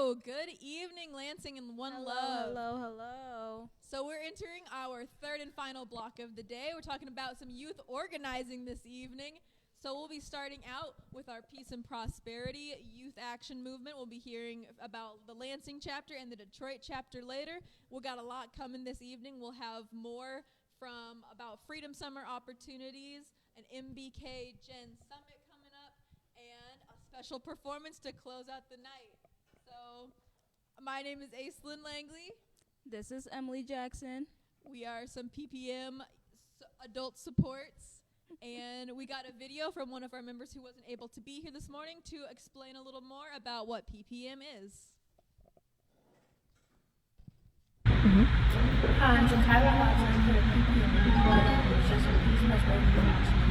Hello, good evening, Lansing and One Love. Hello. So we're entering our third and final block of the day. We're talking about some youth organizing this evening. So we'll be starting out with our Peace and Prosperity Youth Action Movement. We'll be hearing about the Lansing chapter and the Detroit chapter later. We got a lot coming this evening. We'll have more from about Freedom Summer opportunities, an MBK Gen Summit coming up, and a special performance to close out the night. So, my name is Aislinn Langley. This is Emily Jackson. We are some PPM adult supports, and we got a video from one of our members who wasn't able to be here this morning to explain a little more about what PPM is. Hi, I'm Jakira Hodgson for the PPM, just for Peace, Prosperity, and Action.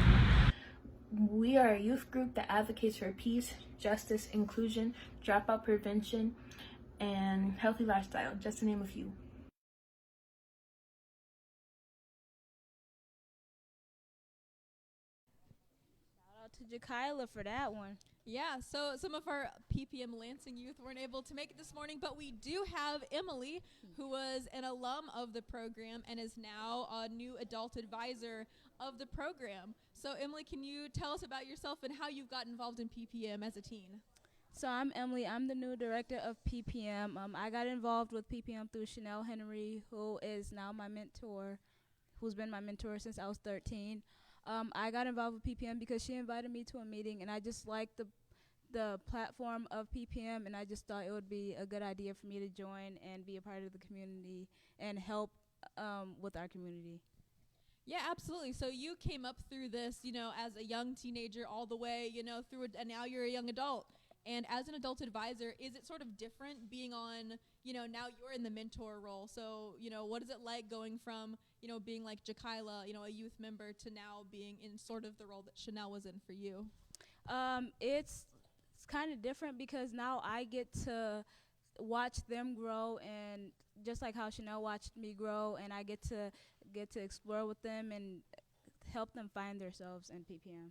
We are a youth group that advocates for peace, justice, inclusion, dropout prevention, and healthy lifestyle, just to name a few. Shout out to Jakila for that one. Yeah, so some of our PPM Lansing youth weren't able to make it this morning, but we do have Emily, who was an alum of the program and is now a new adult advisor of the program. So Emily, can you tell us about yourself and how you got involved in PPM as a teen? So I'm Emily. I'm the new director of PPM. I got involved with PPM through Chanel Henry, who is now my mentor, who's been my mentor since I was 13. I got involved with PPM because she invited me to a meeting, and I just liked the platform of PPM, and I just thought it would be a good idea for me to join and be a part of the community and help with our community. Yeah, absolutely. So you came up through this, as a young teenager all the way, through and now you're a young adult. And as an adult advisor, is it sort of different being on, now you're in the mentor role. So, what is it like going from, being like Jakila, a youth member, to now being in sort of the role that Chanel was in for you? It's kind of different because now I get to watch them grow, and just like how Chanel watched me grow, and I get to explore with them and help them find themselves in PPM.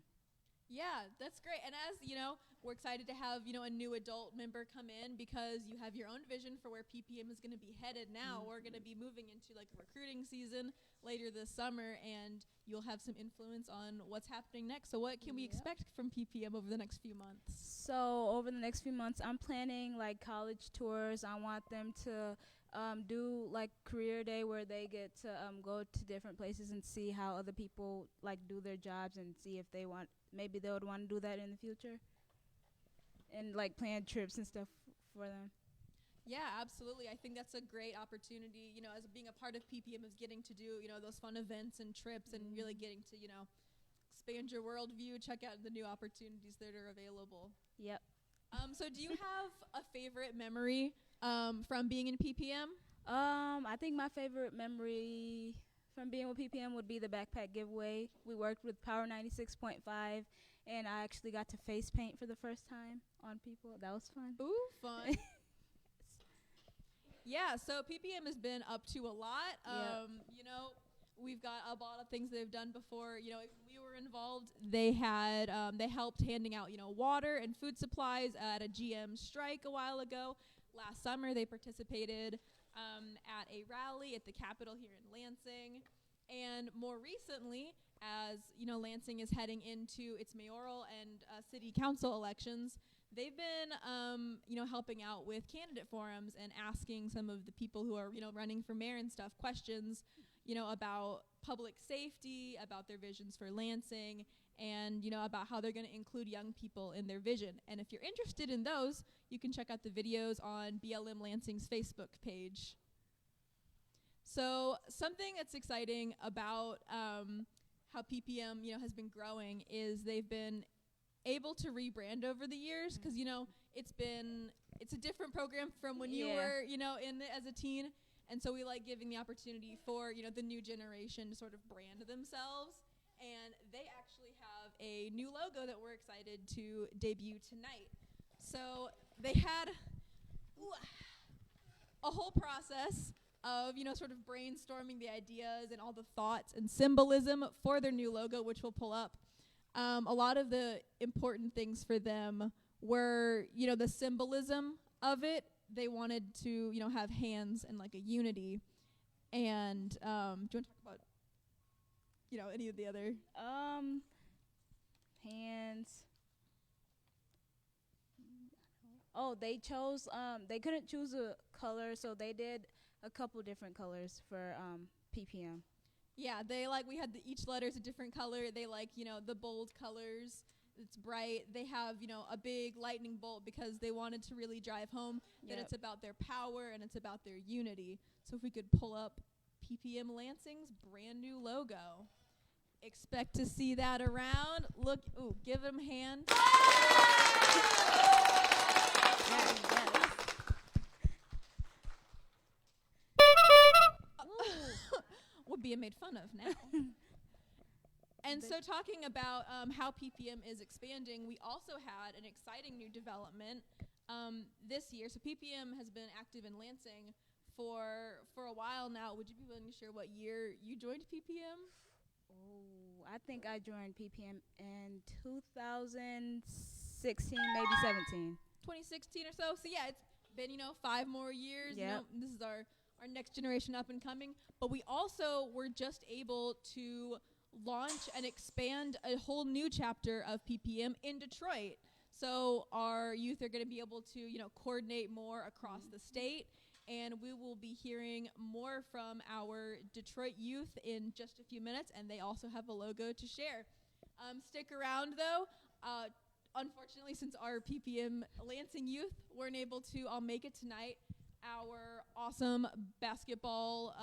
Yeah, that's great. And as, we're excited to have, a new adult member come in because you have your own vision for where PPM is going to be headed now. Mm-hmm. We're going to be moving into like recruiting season later this summer, and you'll have some influence on what's happening next. So what can we expect from PPM over the next few months? So over the next few months, I'm planning like college tours. I want them to do like career day where they get to go to different places and see how other people like do their jobs and see if maybe they would want to do that in the future, and like plan trips and stuff for them. Yeah, absolutely. I think that's a great opportunity, as being a part of PPM, is getting to do, those fun events and trips and really getting to, expand your worldview, check out the new opportunities that are available. Yep. So do you have a favorite memory from being in PPM? I think my favorite memory from being with PPM would be the backpack giveaway. We worked with Power 96.5, and I actually got to face paint for the first time on people. That was fun. Ooh, fun. Yeah, so PPM has been up to a lot. We've got a lot of things they've done before. If we were involved, they helped handing out, water and food supplies at a GM strike a while ago. Last summer, they participated at a rally at the Capitol here in Lansing. And more recently, as, Lansing is heading into its mayoral and city council elections, they've been, helping out with candidate forums and asking some of the people who are, running for mayor and stuff questions, about public safety, about their visions for Lansing, and, about how they're going to include young people in their vision. And if you're interested in those, you can check out the videos on BLM Lansing's Facebook page. So something that's exciting about how PPM, has been growing is they've been able to rebrand over the years because, it's a different program from when you were, in it as a teen. And so we like giving the opportunity for, the new generation to sort of brand themselves. And they actually have a new logo that we're excited to debut tonight. So they had a whole process of, sort of brainstorming the ideas and all the thoughts and symbolism for their new logo, which we'll pull up. A lot of the important things for them were, the symbolism of it they wanted to, have hands and like a unity. And do you want to talk about, any of the other? Hands. Oh, they chose. They couldn't choose a color, so they did a couple different colors for PPM. Yeah, we had each letter's a different color. They the bold colors. It's bright. They have, a big lightning bolt because they wanted to really drive home that it's about their power and it's about their unity. So if we could pull up PPM Lansing's brand new logo. Expect to see that around. Look, give them a hand. We're being made fun of now. And so talking about how PPM is expanding, we also had an exciting new development this year. So PPM has been active in Lansing for a while now. Would you be willing to share what year you joined PPM? Oh, I think I joined PPM in 2016, maybe 17. 2016 or so. So yeah, it's been 5 more years. Yep. This is our next generation up and coming. But we also were just able to launch and expand a whole new chapter of PPM in Detroit. So our youth are going to be able to, coordinate more across the state. And we will be hearing more from our Detroit youth in just a few minutes. And they also have a logo to share. Stick around, though. Unfortunately, since our PPM Lansing youth weren't able to all make it tonight, our awesome basketball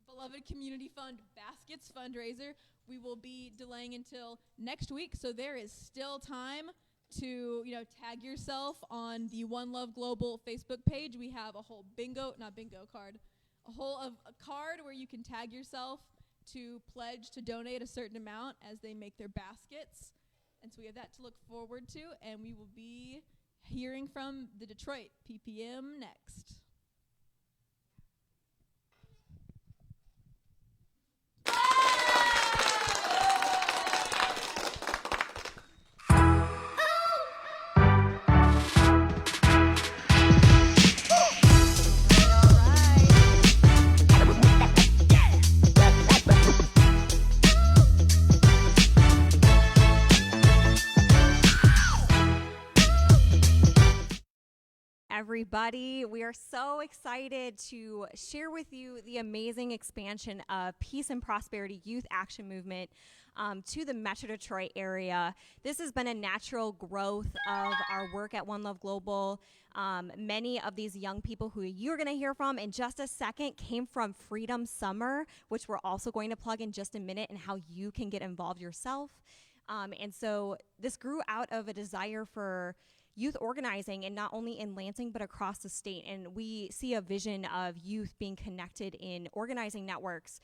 Beloved Community Fund Baskets fundraiser, we will be delaying until next week. So there is still time to, tag yourself on the One Love Global Facebook page. We have a whole a card where you can tag yourself to pledge to donate a certain amount as they make their baskets. And so we have that to look forward to, and we will be hearing from the Detroit PPM next. Everybody, we are so excited to share with you the amazing expansion of Peace and Prosperity Youth Action Movement to the Metro Detroit area. This has been a natural growth of our work at One Love Global. Many of these young people who you're going to hear from in just a second came from Freedom Summer, which we're also going to plug in just a minute, and how you can get involved yourself. And so this grew out of a desire for youth organizing, and not only in Lansing, but across the state. And we see a vision of youth being connected in organizing networks,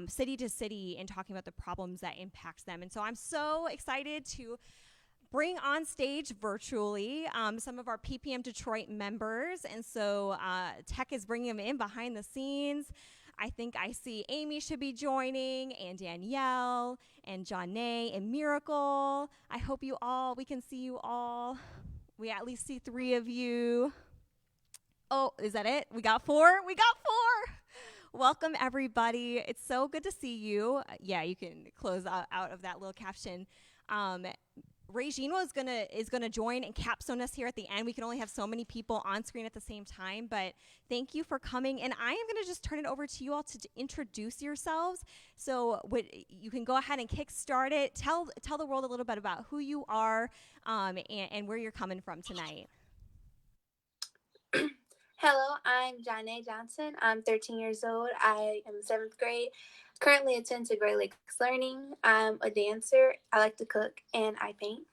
city to city, and talking about the problems that impacts them. And so I'm so excited to bring on stage virtually some of our PPM Detroit members. And so Tech is bringing them in behind the scenes. I think I see Amy should be joining, and Danielle, and Janae, and Miracle. I hope we can see you all. We at least see 3 of you. Oh, is that it? We got 4? We got 4. Welcome, everybody. It's so good to see you. Yeah, you can close out of that little caption. Regina is gonna join and capstone us here at the end. We can only have so many people on screen at the same time, but thank you for coming. And I am gonna just turn it over to you all to introduce yourselves. So you can go ahead and kickstart it. Tell the world a little bit about who you are and where you're coming from tonight. Hello, I'm Janae Johnson. I'm 13 years old. I am 7th grade. Currently attend to Great Lakes Learning. I'm a dancer. I like to cook, and I paint.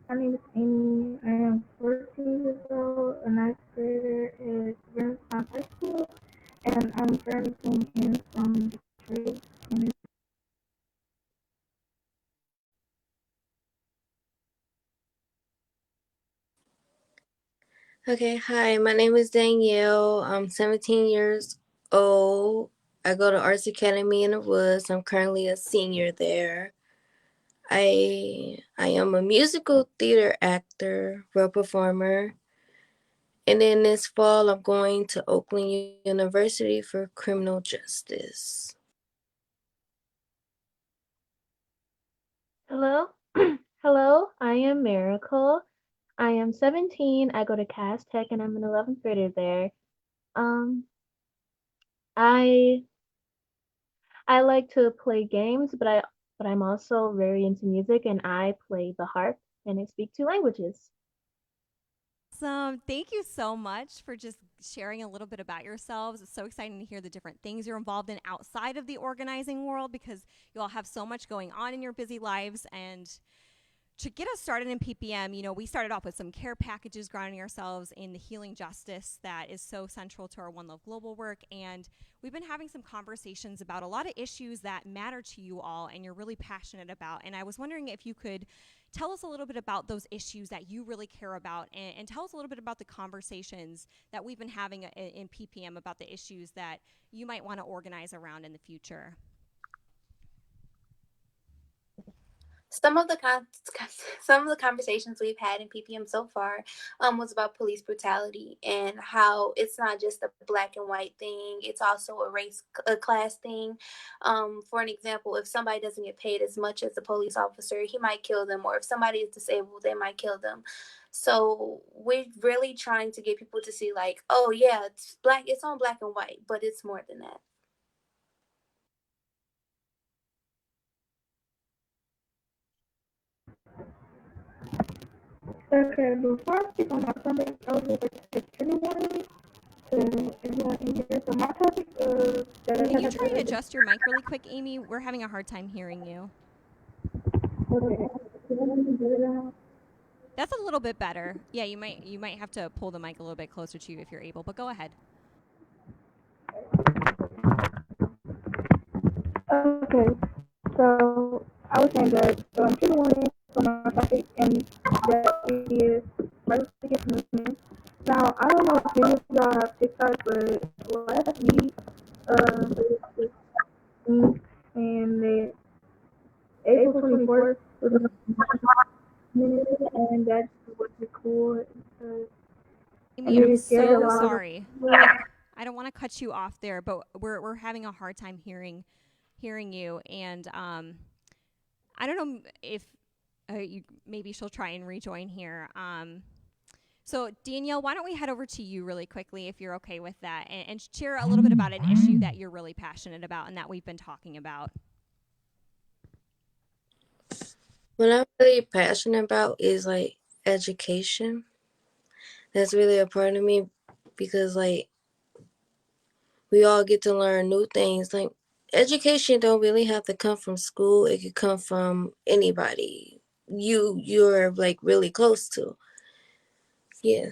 My name is Amy. I am 14 years old, a 9th grader at Renaissance High School, and I'm currently coming in from Detroit. Okay, hi, my name is Danielle. I'm 17 years old. I go to Arts Academy in the Woods. I'm currently a senior there. I am a musical theater actor, role performer, and then this fall I'm going to Oakland University for criminal justice. Hello. Hello, I am Miracle. I am 17. I go to Cass Tech and I'm an 11th grader there. Um, I I like to play games, but I'm also very into music and I play the harp and I speak two languages. Awesome. Thank you so much for just sharing a little bit about yourselves. It's so exciting to hear the different things you're involved in outside of the organizing world because you all have so much going on in your busy lives. And to get us started in PPM, we started off with some care packages, grounding ourselves in the healing justice that is so central to our One Love Global work. And we've been having some conversations about a lot of issues that matter to you all and you're really passionate about. And I was wondering if you could tell us a little bit about those issues that you really care about and tell us a little bit about the conversations that we've been having in PPM about the issues that you might want to organize around in the future. Some of the some of the conversations we've had in PPM so far was about police brutality and how it's not just a black and white thing; it's also a class thing. For an example, if somebody doesn't get paid as much as a police officer, he might kill them, or if somebody is disabled, they might kill them. So we're really trying to get people to see, like, oh yeah, it's on black and white, but it's more than that. Okay, before I speak on my comment, I would like to say trigger warning to everyone in here. So my topic that I Can have you try and today. adjust your mic really quick, Amy? We're having a hard time hearing you. Okay, so let me do it now. That's a little bit better. Yeah, you might have to pull the mic a little bit closer to you if you're able, but go ahead. Okay, so I was saying that trigger warning for my topic, and that is right movement. Now I don't know if any of y'all have TikTok, but last week, and the April 24th was and that was cool. Amy, And I'm it scared a so lot of sorry. people. I don't want to cut you off there, but we're having a hard time hearing you, and I don't know if maybe she'll try and rejoin here. So Danielle, why don't we head over to you really quickly if you're okay with that, and share a little bit about an issue that you're really passionate about and that we've been talking about. What I'm really passionate about is like education. That's really a part of me because like we all get to learn new things. Like education don't really have to come from school. It could come from anybody you're like really close to. Yeah.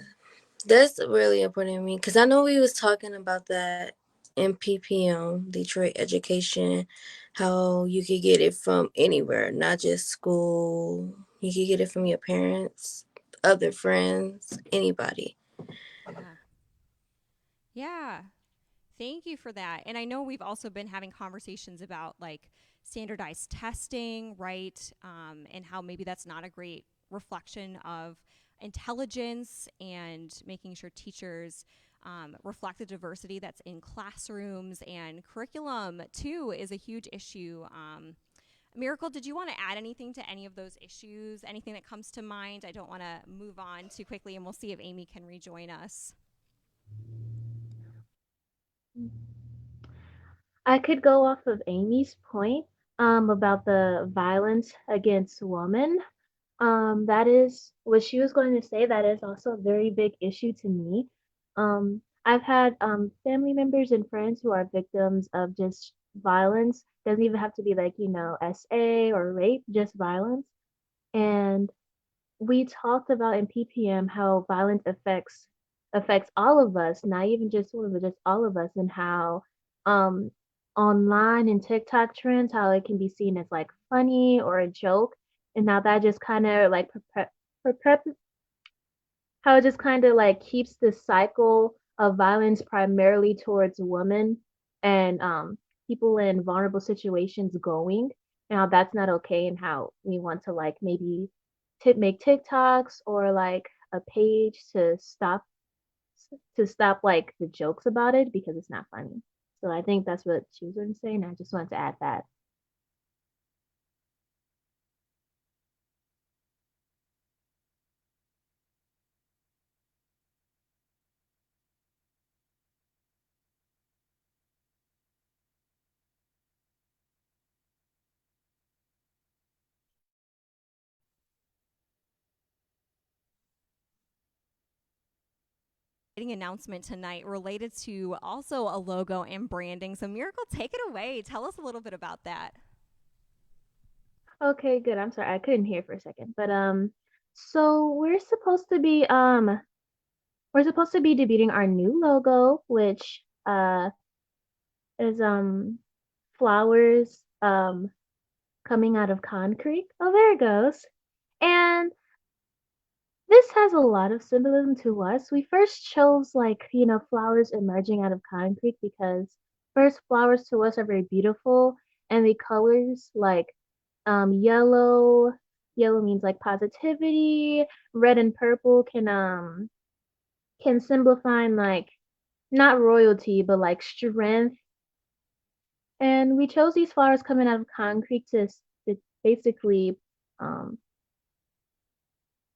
That's really important to me because I know we was talking about that in PPM, Detroit Education, how you could get it from anywhere, not just school. You could get it from your parents, other friends, anybody. Yeah. Yeah. Thank you for that. And I know we've also been having conversations about like standardized testing, right? And how maybe that's not a great reflection of intelligence and making sure teachers reflect the diversity that's in classrooms and curriculum, too, is a huge issue. Miracle, did you want to add anything to any of those issues? Anything that comes to mind? I don't want to move on too quickly, and we'll see if Amy can rejoin us. I could go off of Amy's point about the violence against women. That is what she was going to say. That is also a very big issue to me. I've had family members and friends who are victims of just violence. Doesn't even have to be like, SA or rape, just violence. And we talked about in PPM how violence affects all of us, not even just women, but just all of us, and how um online and TikTok trends, how it can be seen as like funny or a joke, and how that just kind of like how it just kind of like keeps the cycle of violence primarily towards women and people in vulnerable situations going. Now that's not okay, and how we want to like maybe make TikToks or like a page to stop like the jokes about it because it's not funny. So I think that's what she was saying. I just wanted to add that. Announcement tonight related to also a logo and branding. So, Miracle, take it away. Tell us a little bit about that. Okay, good. I'm sorry, I couldn't hear for a second. But so we're supposed to be debuting our new logo, which is flowers coming out of concrete. Oh, there it goes. And this has a lot of symbolism to us. We first chose like, flowers emerging out of concrete because first flowers to us are very beautiful, and the colors like yellow, yellow means like positivity, red and purple can simplify like not royalty but like strength. And we chose these flowers coming out of concrete to basically um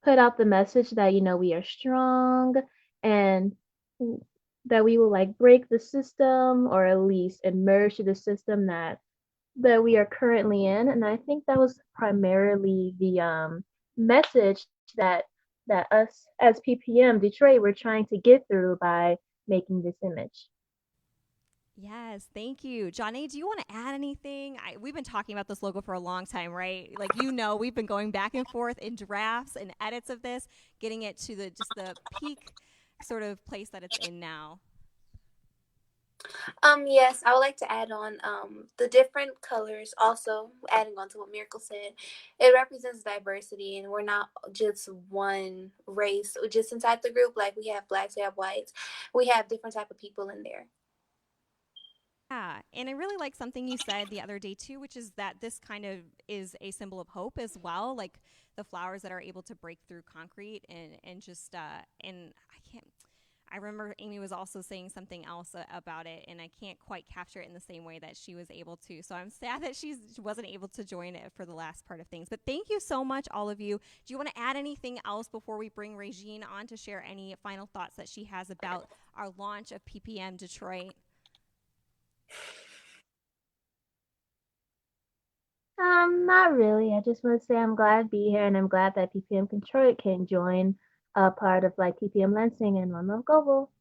put out the message that we are strong, and that we will like break the system or at least emerge to the system that we are currently in. And I think that was primarily the message that us as PPM Detroit were trying to get through by making this image. Yes, thank you. Johnny, do you want to add anything? We've been talking about this logo for a long time, right? Like, we've been going back and forth in drafts and edits of this, getting it to the peak sort of place that it's in now. Yes, I would like to add on the different colors. Also, adding on to what Miracle said, it represents diversity, and we're not just one race. Just inside the group, like we have blacks, we have whites, we have different type of people in there. Yeah, and I really like something you said the other day too, which is that this kind of is a symbol of hope as well, like the flowers that are able to break through concrete and just and I can't. I remember Amy was also saying something else about it, and I can't quite capture it in the same way that she was able to. So I'm sad that she wasn't able to join it for the last part of things. But thank you so much, all of you. Do you want to add anything else before we bring Regine on to share any final thoughts that she has about our launch of PPM Detroit? Not really. I just want to say I'm glad to be here, and I'm glad that PPM Detroit can join a part of like PPM Lansing and One Love Global.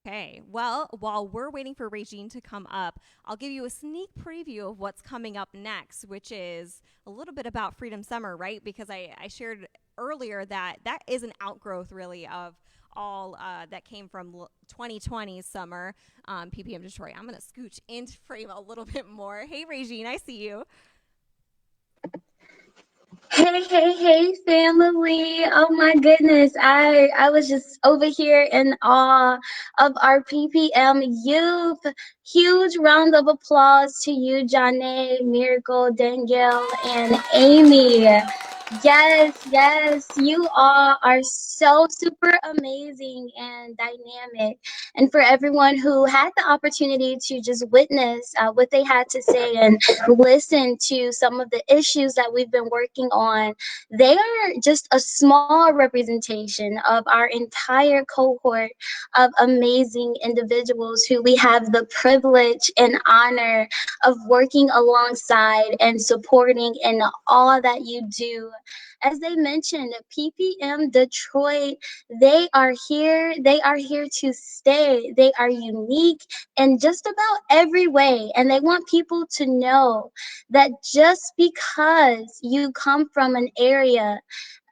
Okay, well, while we're waiting for Regine to come up, I'll give you a sneak preview of what's coming up next, which is a little bit about Freedom Summer, right? Because I shared earlier that is an outgrowth, really, of all that came from 2020's summer, PPM Detroit. I'm going to scooch into frame a little bit more. Hey, Regine, I see you. Hey, hey, hey, family. Oh my goodness. I was just over here in awe of our PPM youth. Huge round of applause to you, Janae, Miracle, Danielle, and Amy. Yes, yes, you all are so super amazing and dynamic. And for everyone who had the opportunity to just witness what they had to say and listen to some of the issues that we've been working on, they are just a small representation of our entire cohort of amazing individuals who we have the privilege and honor of working alongside and supporting in all that you do. As they mentioned, PPM Detroit, they are here. They are here to stay. They are unique in just about every way. And they want people to know that just because you come from an area,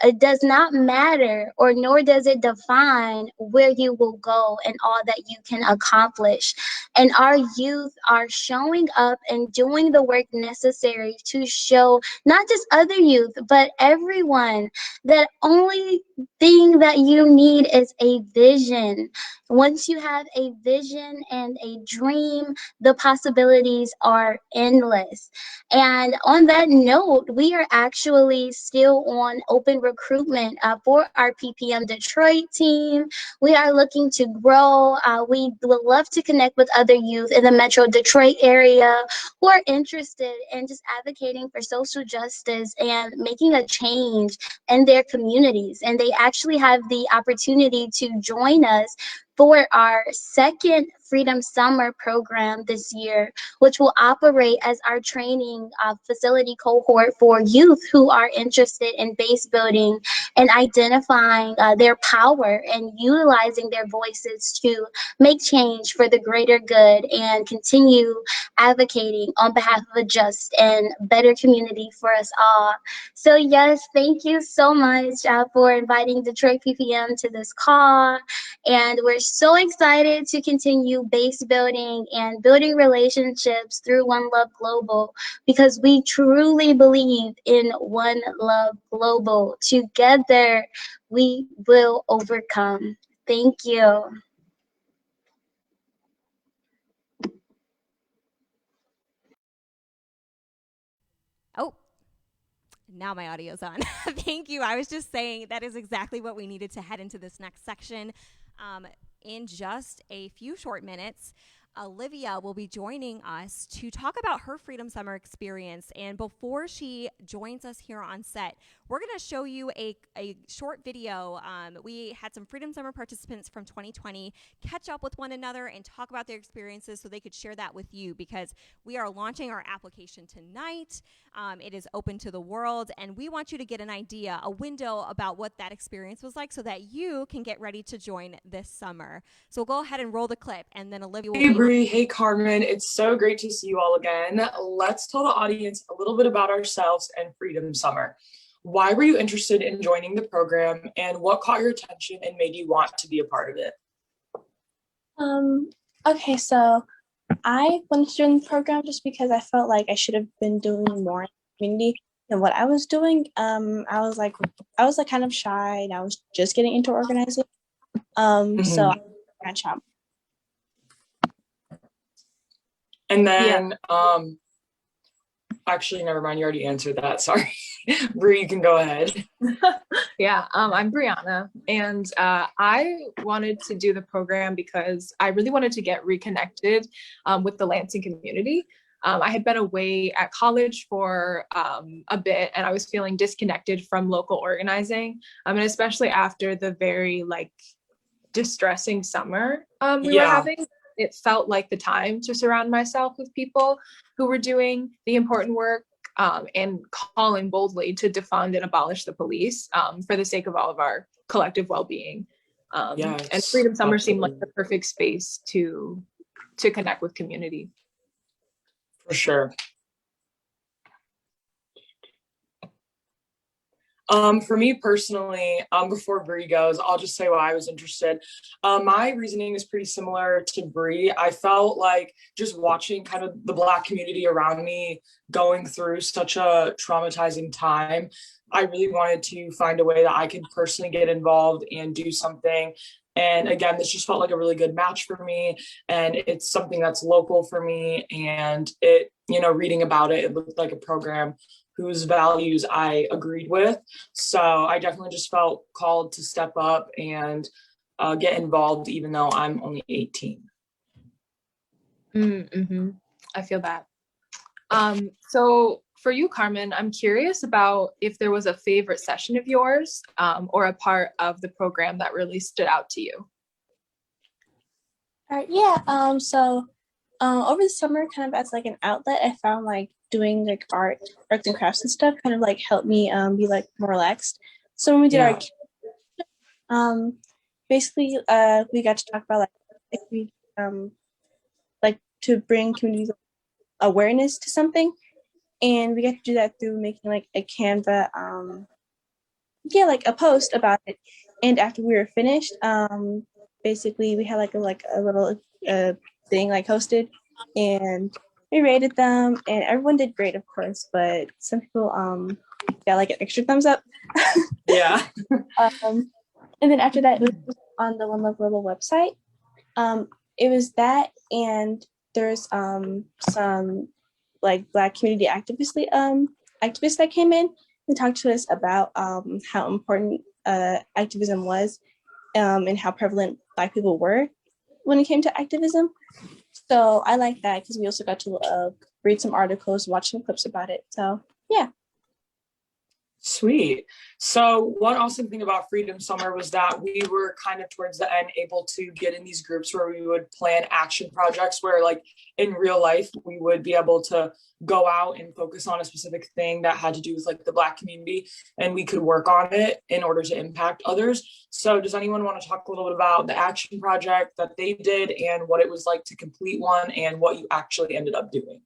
it does not matter, or nor does it define where you will go and all that you can accomplish. And our youth are showing up and doing the work necessary to show not just other youth, but everyone that only thing that you need is a vision. Once you have a vision and a dream, the possibilities are endless. And on that note, we are actually still on open recruitment for our PPM Detroit team. We are looking to grow. We would love to connect with other youth in the Metro Detroit area who are interested in just advocating for social justice and making a change in their communities. And they actually have the opportunity to join us for our second Freedom Summer program this year, which will operate as our training facility cohort for youth who are interested in base building and identifying their power and utilizing their voices to make change for the greater good and continue advocating on behalf of a just and better community for us all. So yes, thank you so much for inviting Detroit PPM to this call. And we're so excited to continue base building and building relationships through One Love Global, because we truly believe in One Love Global. Together, we will overcome. Thank you. Oh, now my audio's on. Thank you. I was just saying that is exactly what we needed to head into this next section. In just a few short minutes, Olivia will be joining us to talk about her Freedom Summer experience. And before she joins us here on set, we're going to show you a short video. We had some Freedom Summer participants from 2020 catch up with one another and talk about their experiences so they could share that with you, because we are launching our application tonight. It is open to the world, and we want you to get an idea, a window about what that experience was like so that you can get ready to join this summer. So we'll go ahead and roll the clip, and then Olivia will Hey Bree, hey Carmen, it's so great to see you all again. Let's tell the audience a little bit about ourselves and Freedom Summer. Why were you interested in joining the program, and what caught your attention and made you want to be a part of it? Okay, so I wanted to join the program just because I felt like I should have been doing more in the community than what I was doing. I was like kind of shy, and I was just getting into organizing. So I branch out. And then, actually, never mind. You already answered that. Sorry. Bree, you can go ahead. I'm Brianna, and I wanted to do the program because I really wanted to get reconnected with the Lansing community. I had been away at college for a bit, and I was feeling disconnected from local organizing, and especially after the very distressing summer we were having. It felt like the time to surround myself with people who were doing the important work and calling boldly to defund and abolish the police for the sake of all of our collective well-being. And Freedom Summer seemed like the perfect space to connect with community. For sure. For me personally, before Bree goes, I'll just say why I was interested. My reasoning is pretty similar to Bree. I felt like just watching kind of the Black community around me going through such a traumatizing time, I really wanted to find a way that I could personally get involved and do something. And again, this just felt like a really good match for me. And it's something that's local for me. And it, reading about it, it looked like a program whose values I agreed with. So I definitely just felt called to step up and get involved, even though I'm only 18. I feel that. So for you, Carmen, I'm curious about if there was a favorite session of yours or a part of the program that really stood out to you. All right, so over the summer, kind of as like an outlet, I found like doing like arts and crafts and stuff kind of like helped me be like more relaxed. So when we did our basically we got to talk about like if we like to bring community awareness to something, and we got to do that through making like a Canva like a post about it. And after we were finished, basically we had like a little thing like hosted, and we rated them, and everyone did great, of course, but some people got like an extra thumbs up. Yeah. And then after that, it was on the One Love Global website. It was that, and there's some like Black community activists that came in and talked to us about how important activism was, and how prevalent Black people were when it came to activism. So I like that because we also got to read some articles, watch some clips about it. So yeah. Sweet. So one awesome thing about Freedom Summer was that we were kind of towards the end able to get in these groups where we would plan action projects where like in real life we would be able to go out and focus on a specific thing that had to do with like the Black community, and we could work on it in order to impact others. So does anyone want to talk a little bit about the action project that they did and what it was like to complete one and what you actually ended up doing?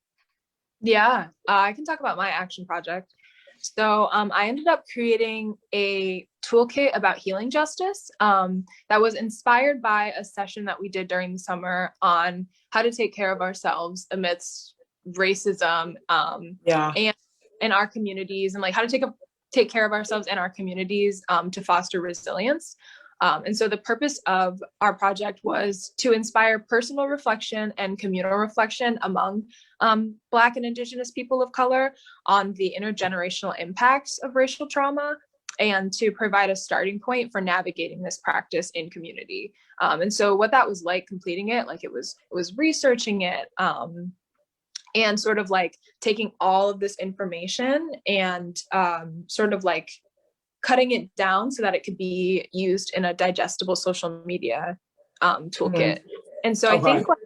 Yeah, I can talk about my action project. So I ended up creating a toolkit about healing justice that was inspired by a session that we did during the summer on how to take care of ourselves amidst racism and in our communities, and like how to take care of ourselves and our communities to foster resilience. And so the purpose of our project was to inspire personal reflection and communal reflection among Black and Indigenous people of color on the intergenerational impacts of racial trauma, and to provide a starting point for navigating this practice in community. And so what that was like completing it, like it was researching it and sort of like taking all of this information and sort of like cutting it down so that it could be used in a digestible social media toolkit. And so I think like,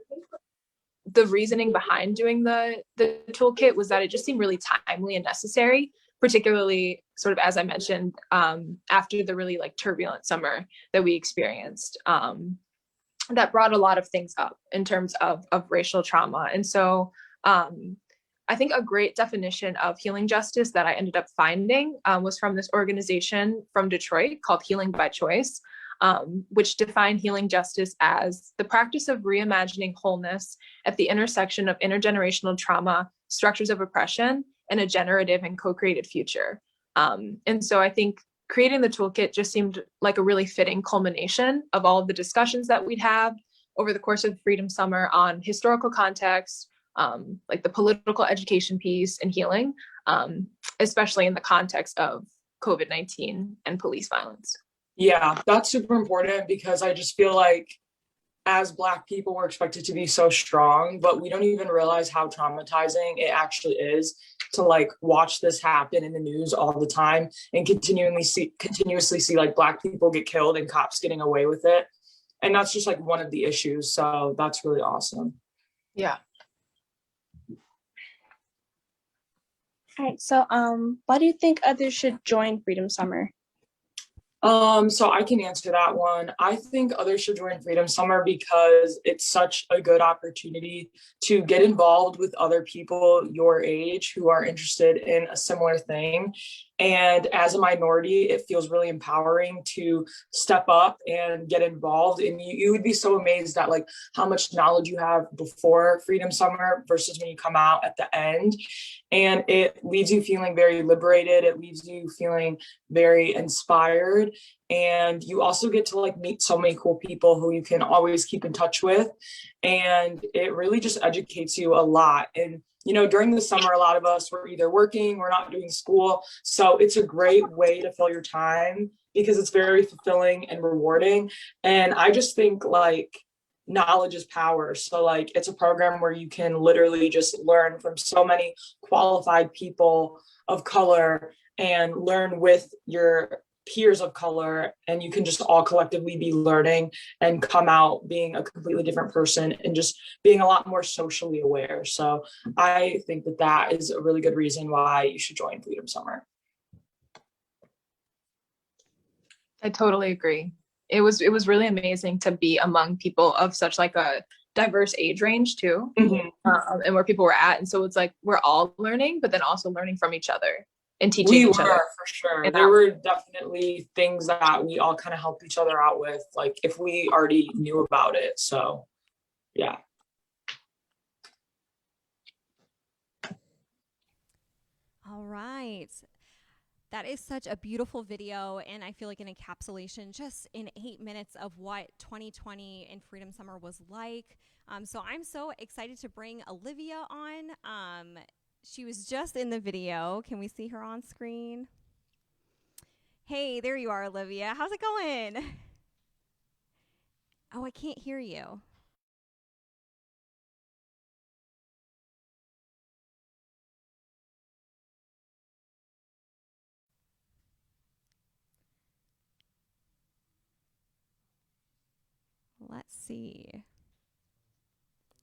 the reasoning behind doing the toolkit was that it just seemed really timely and necessary, particularly sort of, as I mentioned, after the really like turbulent summer that we experienced, that brought a lot of things up in terms of racial trauma. And so I think a great definition of healing justice that I ended up finding was from this organization from Detroit called Healing by Choice, which defined healing justice as the practice of reimagining wholeness at the intersection of intergenerational trauma, structures of oppression, and a generative and co-created future. And so I think creating the toolkit just seemed like a really fitting culmination of all of the discussions that we'd have over the course of Freedom Summer on historical context, like the political education piece and healing, especially in the context of COVID-19 and police violence. Yeah, that's super important because I just feel like as Black people, we're expected to be so strong, but we don't even realize how traumatizing it actually is to like watch this happen in the news all the time and continuously see like Black people get killed and cops getting away with it. And that's just like one of the issues. So that's really awesome. Yeah. All right. So why do you think others should join Freedom Summer? So I can answer that one. I think others should join Freedom Summer because it's such a good opportunity to get involved with other people your age who are interested in a similar thing. And as a minority, it feels really empowering to step up and get involved. And you would be so amazed at like how much knowledge you have before Freedom Summer versus when you come out at the end. And it leaves you feeling very liberated. It leaves you feeling very inspired. And you also get to like meet so many cool people who you can always keep in touch with. And it really just educates you a lot. And you know, during the summer, a lot of us were either working, we're not doing school. So it's a great way to fill your time because it's very fulfilling and rewarding. And I just think like knowledge is power. So like it's a program where you can literally just learn from so many qualified people of color and learn with your peers of color, and you can just all collectively be learning and come out being a completely different person and just being a lot more socially aware. So I think that that is a really good reason why you should join Freedom Summer. I totally agree. It was really amazing to be among people of such like a diverse age range too, and where people were at. And so it's like we're all learning, but then also learning from each other and teaching each other. For sure. There were definitely things that we all kind of helped each other out with, like if we already knew about it. So yeah. All right. That is such a beautiful video, and I feel like an encapsulation just in 8 minutes of what 2020 and Freedom Summer was like. So I'm so excited to bring Olivia on. She was just in the video. Can we see her on screen? Hey, there you are, Olivia. How's it going? Oh, I can't hear you. Let's see.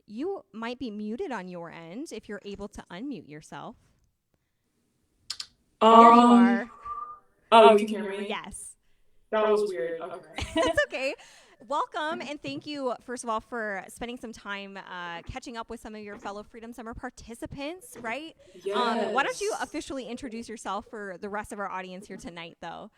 You might be muted on your end if you're able to unmute yourself. There you are. Oh, you can hear me? Yes. That was weird. Okay. It's okay. Welcome, and thank you, first of all, for spending some time catching up with some of your fellow Freedom Summer participants, right? Yes. Why don't you officially introduce yourself for the rest of our audience here tonight, though?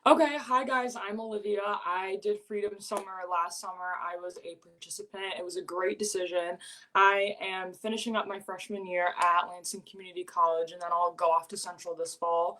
Okay, hi guys, I'm Olivia. I did Freedom Summer last summer. I was a participant. It was a great decision. I am finishing up my freshman year at Lansing Community College, and then I'll go off to Central this fall.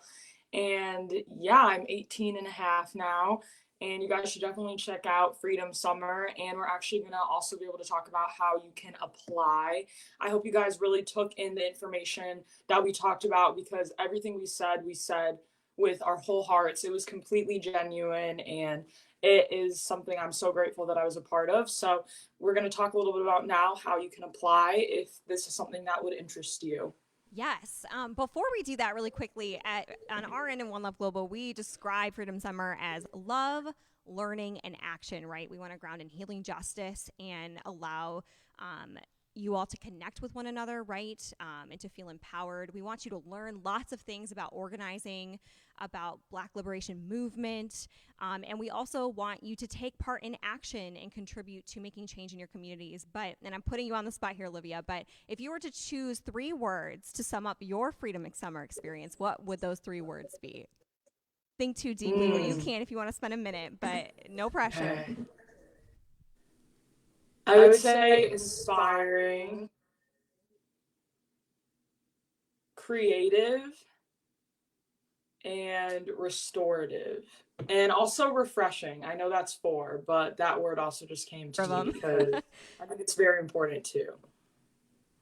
And yeah, I'm 18 and a half now, and you guys should definitely check out Freedom Summer. And we're actually gonna also be able to talk about how you can apply. I hope you guys really took in the information that we talked about, because everything we said with our whole hearts. It was completely genuine, and it is something I'm so grateful that I was a part of. So we're going to talk a little bit about now how you can apply if this is something that would interest you. Yes. Before we do that really quickly, on our end in One Love Global, we describe Freedom Summer as love, learning, and action, right? We want to ground in healing justice and allow you all to connect with one another, right? And to feel empowered. We want you to learn lots of things about organizing, about Black liberation movement, and we also want you to take part in action and contribute to making change in your communities. And I'm putting you on the spot here, Olivia, but if you were to choose 3 words to sum up your Freedom Summer experience, what would those 3 words be? Think too deeply, or you can if you want to spend a minute, but no pressure. Okay. I would say inspiring, creative, and restorative, and also refreshing. I know that's 4, but that word also just came to me because I think it's very important too.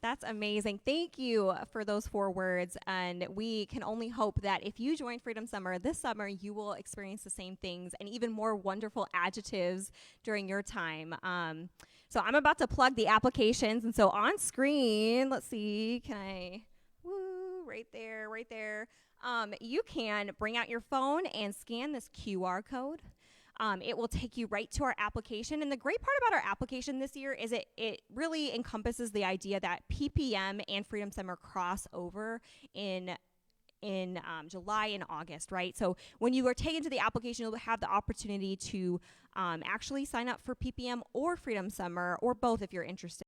That's amazing. Thank you for those 4 words. And we can only hope that if you join Freedom Summer this summer, you will experience the same things and even more wonderful adjectives during your time. So I'm about to plug the applications. And so on screen, let's see, right there. You can bring out your phone and scan this QR code. It will take you right to our application. And the great part about our application this year is it really encompasses the idea that PPM and Freedom Summer cross over in July and August, right? So when you are taken to the application, you'll have the opportunity to actually sign up for PPM or Freedom Summer, or both if you're interested.